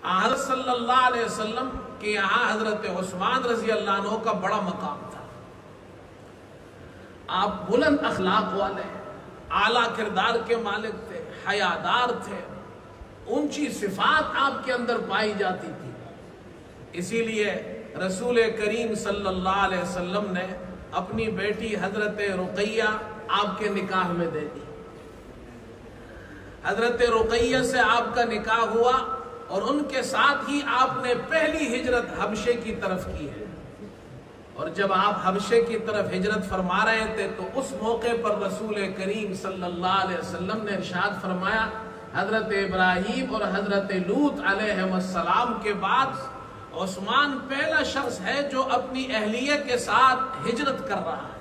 حضرت صلی اللہ علیہ وسلم کے یہاں حضرت عثمان رضی اللہ عنہ کا بڑا مقام تھا. آپ بلند اخلاق والے، اعلیٰ کردار کے مالک تھے، حیادار تھے، اونچی صفات آپ کے اندر پائی جاتی تھی. اسی لیے رسول کریم صلی اللہ علیہ وسلم نے اپنی بیٹی حضرت رقیہ آپ کے نکاح میں دے دی. حضرت رقیہ سے آپ کا نکاح ہوا اور ان کے ساتھ ہی آپ نے پہلی ہجرت حبشے کی طرف کی ہے. اور جب آپ حبشے کی طرف ہجرت فرما رہے تھے تو اس موقع پر رسول کریم صلی اللہ علیہ وسلم نے ارشاد فرمایا، حضرت ابراہیم اور حضرت لوط علیہ السلام کے بعد عثمان پہلا شخص ہے جو اپنی اہلیہ کے ساتھ ہجرت کر رہا ہے.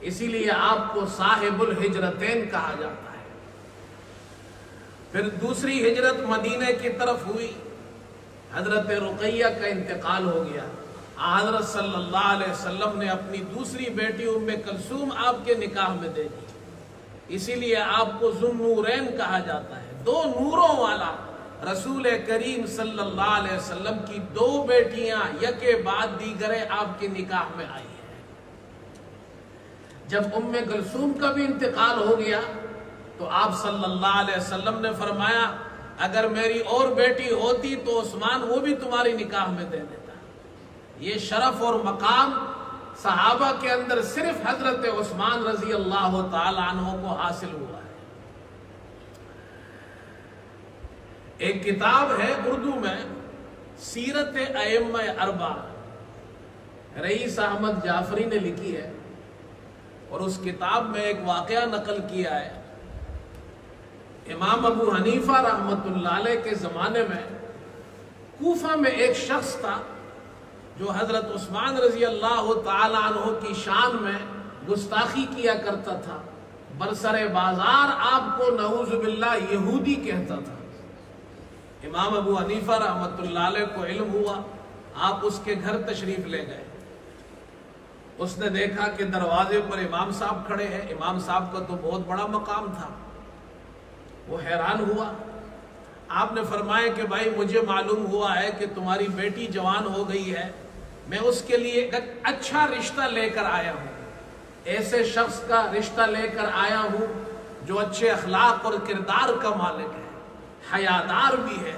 اسی لیے آپ کو صاحب الہجرتین کہا جاتا ہے. پھر دوسری ہجرت مدینہ کی طرف ہوئی، حضرت رقیہ کا انتقال ہو گیا. حضرت صلی اللہ علیہ وسلم نے اپنی دوسری بیٹی ام کلثوم آپ کے نکاح میں دے دی. اسی لیے آپ کو ذو النورین کہا جاتا ہے. دو نوروں والا رسول کریم صلی اللہ علیہ وسلم کی دو بیٹیاں یکے بعد دیگرے آپ کے نکاح میں آئی ہیں. جب ام کلثوم کا بھی انتقال ہو گیا تو آپ صلی اللہ علیہ وسلم نے فرمایا، اگر میری اور بیٹی ہوتی تو عثمان وہ بھی تمہاری نکاح میں دے دیتا. یہ شرف اور مقام صحابہ کے اندر صرف حضرت عثمان رضی اللہ تعالی عنہ کو حاصل ہوا ہے. ایک کتاب ہے اردو میں سیرت ائمہ اربعہ، رئیس احمد جعفری نے لکھی ہے، اور اس کتاب میں ایک واقعہ نقل کیا ہے. امام ابو حنیفہ رحمۃ اللہ علیہ کے زمانے میں کوفہ میں ایک شخص تھا جو حضرت عثمان رضی اللہ تعالی عنہ کی شان میں گستاخی کیا کرتا تھا. برسر بازار آپ کو نعوذ باللہ یہودی کہتا تھا. امام ابو حنیفہ رحمۃ اللہ علیہ کو علم ہوا، آپ اس کے گھر تشریف لے گئے. اس نے دیکھا کہ دروازے پر امام صاحب کھڑے ہیں. امام صاحب کا تو بہت بڑا مقام تھا. وہ حیران ہوا. آپ نے فرمایا کہ بھائی مجھے معلوم ہوا ہے کہ تمہاری بیٹی جوان ہو گئی ہے، میں اس کے لیے ایک اچھا رشتہ لے کر آیا ہوں. ایسے شخص کا رشتہ لے کر آیا ہوں جو اچھے اخلاق اور کردار کا مالک ہے، حیادار بھی ہے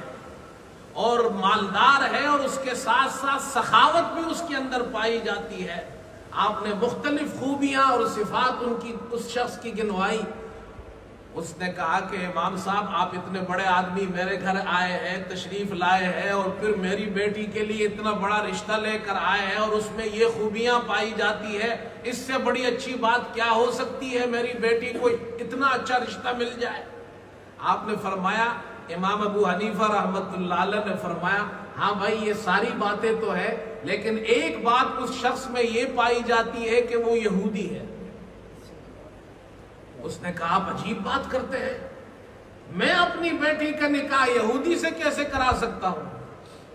اور مالدار ہے، اور اس کے ساتھ ساتھ سخاوت بھی اس کے اندر پائی جاتی ہے. آپ نے مختلف خوبیاں اور صفات اس شخص کی گنوائی. اس نے کہا کہ امام صاحب آپ اتنے بڑے آدمی میرے گھر آئے ہیں، تشریف لائے ہیں، اور پھر میری بیٹی کے لیے اتنا بڑا رشتہ لے کر آئے ہیں اور اس میں یہ خوبیاں پائی جاتی ہے، اس سے بڑی اچھی بات کیا ہو سکتی ہے؟ میری بیٹی کو اتنا اچھا رشتہ مل جائے. آپ نے فرمایا، امام ابو حنیفہ رحمۃ اللہ علیہ نے فرمایا، ہاں بھائی یہ ساری باتیں تو ہے، لیکن ایک بات اس شخص میں یہ پائی جاتی ہے کہ وہ یہودی ہے. اس نے کہا آپ عجیب بات کرتے ہیں، میں اپنی بیٹی کا نکاح یہودی سے کیسے کرا سکتا ہوں؟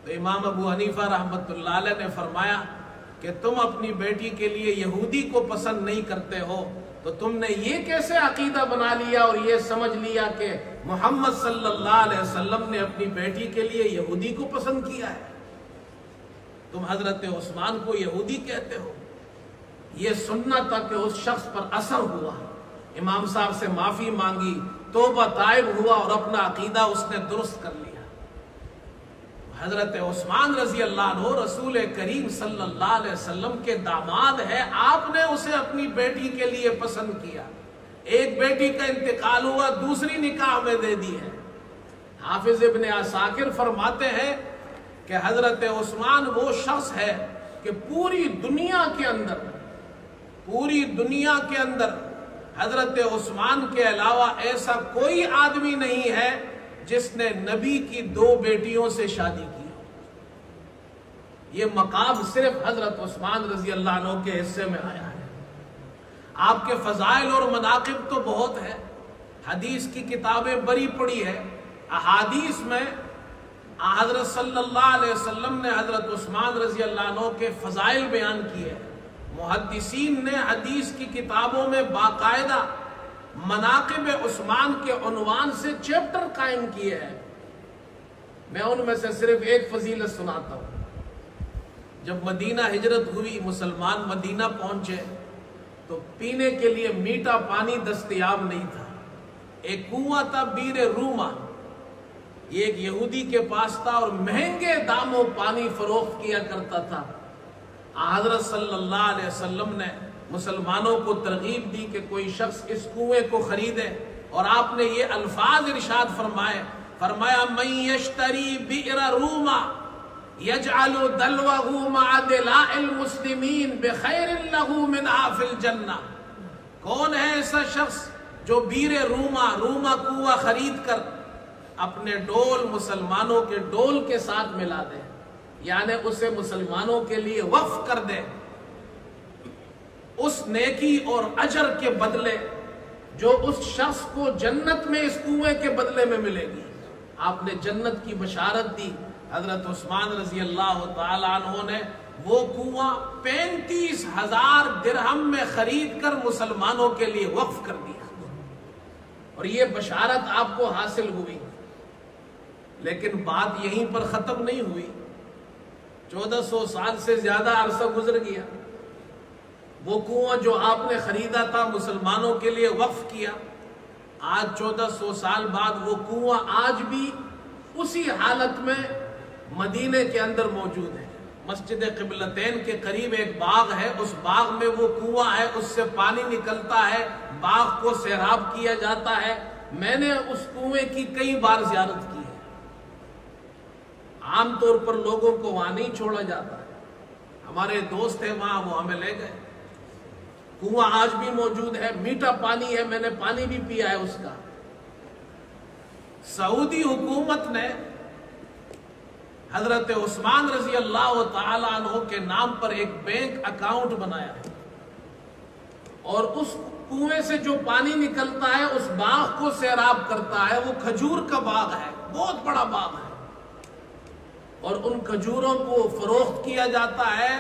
تو امام ابو حنیفہ رحمۃ اللہ علیہ نے فرمایا کہ تم اپنی بیٹی کے لیے یہودی کو پسند نہیں کرتے ہو تو تم نے یہ کیسے عقیدہ بنا لیا اور یہ سمجھ لیا کہ محمد صلی اللہ علیہ وسلم نے اپنی بیٹی کے لیے یہودی کو پسند کیا ہے؟ تم حضرت عثمان کو یہودی کہتے ہو. یہ سننا تھا کہ اس شخص پر اثر ہوا. امام صاحب سے معافی مانگی، توبہ تائب ہوا اور اپنا عقیدہ اس نے درست کر لیا. حضرت عثمان رضی اللہ عنہ رسول کریم صلی اللہ علیہ وسلم کے داماد ہے، آپ نے اسے اپنی بیٹی کے لیے پسند کیا. ایک بیٹی کا انتقال ہوا، دوسری نکاح میں دے دی ہے. حافظ ابن عساکر فرماتے ہیں کہ حضرت عثمان وہ شخص ہے کہ پوری دنیا کے اندر حضرت عثمان کے علاوہ ایسا کوئی آدمی نہیں ہے جس نے نبی کی دو بیٹیوں سے شادی کی. یہ مقام صرف حضرت عثمان رضی اللہ عنہ کے حصے میں آیا ہے. آپ کے فضائل اور مناقب تو بہت ہے، حدیث کی کتابیں بری پڑی ہے. احادیث میں حضرت صلی اللہ علیہ وسلم نے حضرت عثمان رضی اللہ عنہ کے فضائل بیان کیے. محدثین نے حدیث کی کتابوں میں باقاعدہ مناقب عثمان کے عنوان سے چیپٹر قائم کیے ہیں. میں ان میں سے صرف ایک فضیلت سناتا ہوں۔ جب مدینہ ہجرت ہوئی، مسلمان مدینہ پہنچے تو پینے کے لیے میٹھا پانی دستیاب نہیں تھا۔ ایک کنواں تھا بیر روما، یہ ایک یہودی کے پاس تھا اور مہنگے داموں پانی فروخت کیا کرتا تھا۔ حضرت صلی اللہ علیہ وسلم نے مسلمانوں کو ترغیب دی کہ کوئی شخص اس کنویں کو خریدے، اور آپ نے یہ الفاظ ارشاد فرمایا من یشتری بئر روما یجعل دلوہ مع دلاء المسلمین بخیر لہ منہا فی الجنہ۔ کون ہے ایسا شخص جو بیر روما کنواں خرید کر اپنے ڈول مسلمانوں کے ڈول کے ساتھ ملا دے، یعنی اسے مسلمانوں کے لیے وقف کر دے، اس نیکی اور اجر کے بدلے جو اس شخص کو جنت میں اس کنویں کے بدلے میں ملے گی۔ آپ نے جنت کی بشارت دی۔ حضرت عثمان رضی اللہ تعالی عنہ نے وہ کنواں 35,000 درہم میں خرید کر مسلمانوں کے لیے وقف کر دیا، اور یہ بشارت آپ کو حاصل ہوئی۔ لیکن بات یہیں پر ختم نہیں ہوئی، 1400 سال سے زیادہ عرصہ گزر گیا۔ وہ کنواں جو آپ نے خریدا تھا، مسلمانوں کے لیے وقف کیا، آج 1400 سال بعد وہ کنواں آج بھی اسی حالت میں مدینے کے اندر موجود ہے۔ مسجد قبلتین کے قریب ایک باغ ہے، اس باغ میں وہ کنواں ہے، اس سے پانی نکلتا ہے، باغ کو سیراب کیا جاتا ہے۔ میں نے اس کنویں کی کئی بار زیارت کی ہے۔ عام طور پر لوگوں کو وہاں نہیں چھوڑا جاتا ہے، ہمارے دوست ہیں وہاں، وہ ہمیں لے گئے۔ کنواں آج بھی موجود ہے، میٹھا پانی ہے، میں نے پانی بھی پیا ہے اس کا۔ سعودی حکومت نے حضرت عثمان رضی اللہ تعالی عنہ کے نام پر ایک بینک اکاؤنٹ بنایا ہے، اور اس کنویں سے جو پانی نکلتا ہے اس باغ کو سیراب کرتا ہے۔ وہ کھجور کا باغ ہے، بہت بڑا باغ ہے، اور ان کھجوروں کو فروخت کیا جاتا ہے۔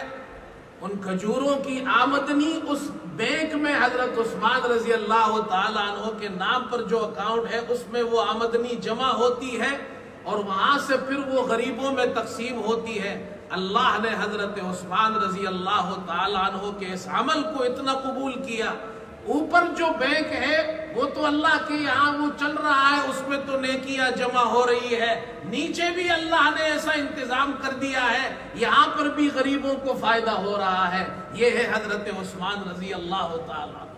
ان کھجوروں کی آمدنی اس بینک میں حضرت عثمان رضی اللہ تعالی عنہ کے نام پر جو اکاؤنٹ ہے اس میں وہ آمدنی جمع ہوتی ہے، اور وہاں سے پھر وہ غریبوں میں تقسیم ہوتی ہے۔ اللہ نے حضرت عثمان رضی اللہ تعالی عنہ کے اس عمل کو اتنا قبول کیا۔ اوپر جو بینک ہے وہ تو اللہ کے یہاں وہ چل رہا ہے، اس میں تو نیکیاں جمع ہو رہی ہے، نیچے بھی اللہ نے ایسا انتظام کر دیا ہے، یہاں پر بھی غریبوں کو فائدہ ہو رہا ہے۔ یہ ہے حضرت عثمان رضی اللہ تعالی عنہ۔